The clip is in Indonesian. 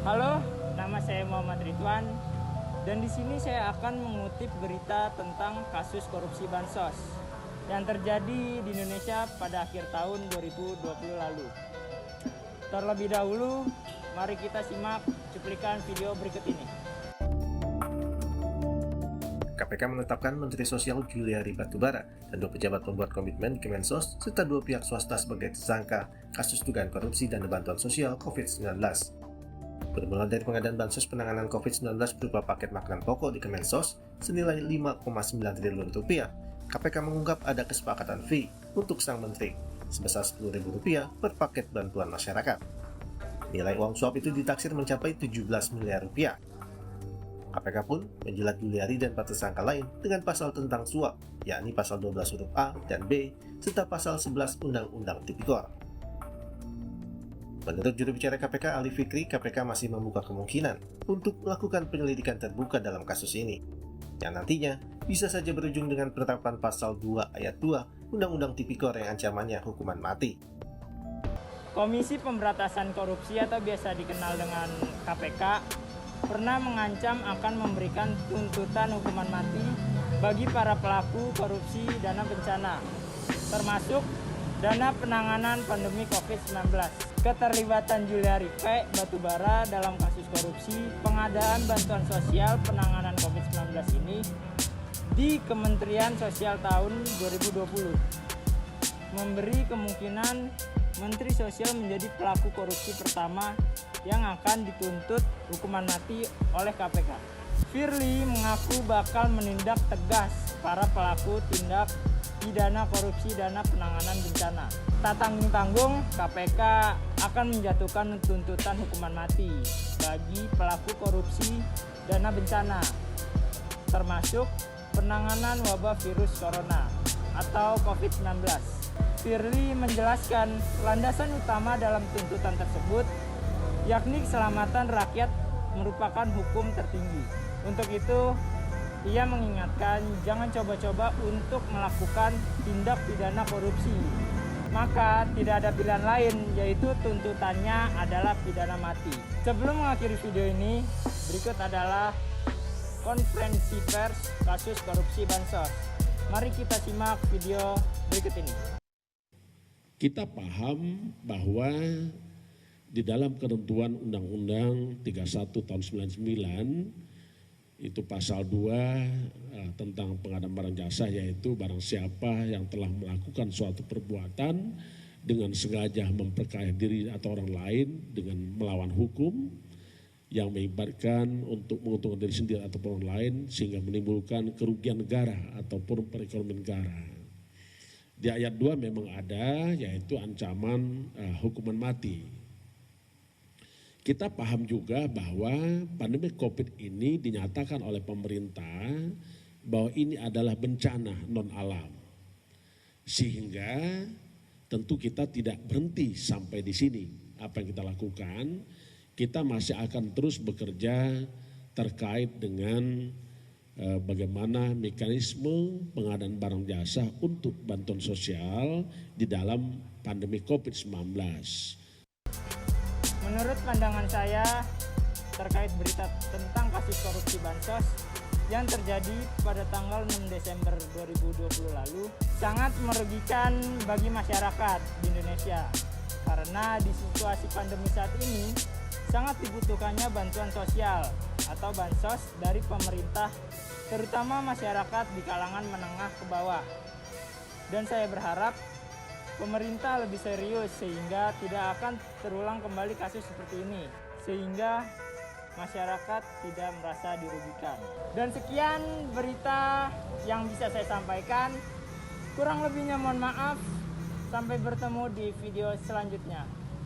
Halo, nama saya Muhammad Ridwan dan di sini saya akan mengutip berita tentang kasus korupsi bansos yang terjadi di Indonesia pada akhir tahun 2020 lalu. Terlebih dahulu, mari kita simak cuplikan video berikut ini. KPK menetapkan Menteri Sosial Juliari Batubara dan 2 pejabat pembuat komitmen di Kemensos serta 2 pihak swasta sebagai tersangka kasus dugaan korupsi dana bantuan sosial COVID-19. Bermula dari pengadaan bansos penanganan COVID-19 berupa paket makanan pokok di Kemensos senilai 5,9 triliun rupiah, KPK mengungkap ada kesepakatan fee untuk sang menteri sebesar Rp10.000 per paket bantuan masyarakat. Nilai uang suap itu ditaksir mencapai 17 miliar rupiah. KPK pun menjerat Juliari dan 4 tersangka lain dengan pasal tentang suap, yakni pasal 12 huruf A dan B, serta pasal 11 Undang-Undang Tipikor. Menurut juru bicara KPK Ali Fikri, KPK masih membuka kemungkinan untuk melakukan penyelidikan terbuka dalam kasus ini, yang nantinya bisa saja berujung dengan penetapan pasal 2 ayat 2 Undang-Undang Tipikor yang ancamannya hukuman mati. Komisi Pemberantasan Korupsi atau biasa dikenal dengan KPK pernah mengancam akan memberikan tuntutan hukuman mati bagi para pelaku korupsi dana bencana, termasuk dana penanganan pandemi COVID-19. Keterlibatan Juliari Batubara dalam kasus korupsi pengadaan bantuan sosial penanganan COVID-19 ini di Kementerian Sosial tahun 2020 memberi kemungkinan Menteri Sosial menjadi pelaku korupsi pertama yang akan dituntut hukuman mati oleh KPK. Firly mengaku bakal menindak tegas para pelaku tindak pidana korupsi dana penanganan bencana. Tak tanggung-tanggung, KPK akan menjatuhkan tuntutan hukuman mati bagi pelaku korupsi dana bencana, termasuk penanganan wabah virus corona atau COVID-19. Firly menjelaskan landasan utama dalam tuntutan tersebut yakni keselamatan rakyat merupakan hukum tertinggi. Untuk itu, ia mengingatkan jangan coba-coba untuk melakukan tindak pidana korupsi. Maka tidak ada pilihan lain, yaitu tuntutannya adalah pidana mati. Sebelum mengakhiri video ini, berikut adalah konferensi pers kasus korupsi bansos. Mari kita simak video berikut ini. Kita paham bahwa di dalam ketentuan Undang-Undang 31 tahun 99 itu pasal 2 tentang pengadaan barang jasa, yaitu barang siapa yang telah melakukan suatu perbuatan dengan sengaja memperkaya diri atau orang lain dengan melawan hukum yang mengibaratkan untuk menguntungkan diri sendiri ataupun orang lain sehingga menimbulkan kerugian negara ataupun perekonomian negara. Di ayat 2 memang ada, yaitu ancaman hukuman mati. Kita paham juga bahwa pandemi COVID ini dinyatakan oleh pemerintah bahwa ini adalah bencana non-alam. Sehingga tentu kita tidak berhenti sampai di sini. Apa yang kita lakukan, kita masih akan terus bekerja terkait dengan bagaimana mekanisme pengadaan barang jasa untuk bantuan sosial di dalam pandemi COVID-19. Menurut pandangan saya terkait berita tentang kasus korupsi bansos yang terjadi pada tanggal 6 Desember 2020 lalu sangat merugikan bagi masyarakat di Indonesia karena di situasi pandemi saat ini sangat dibutuhkannya bantuan sosial atau bansos dari pemerintah, terutama masyarakat di kalangan menengah ke bawah. Dan saya berharap pemerintah lebih serius sehingga tidak akan terulang kembali kasus seperti ini, sehingga masyarakat tidak merasa dirugikan. Dan sekian berita yang bisa saya sampaikan. Kurang lebihnya mohon maaf. Sampai bertemu di video selanjutnya.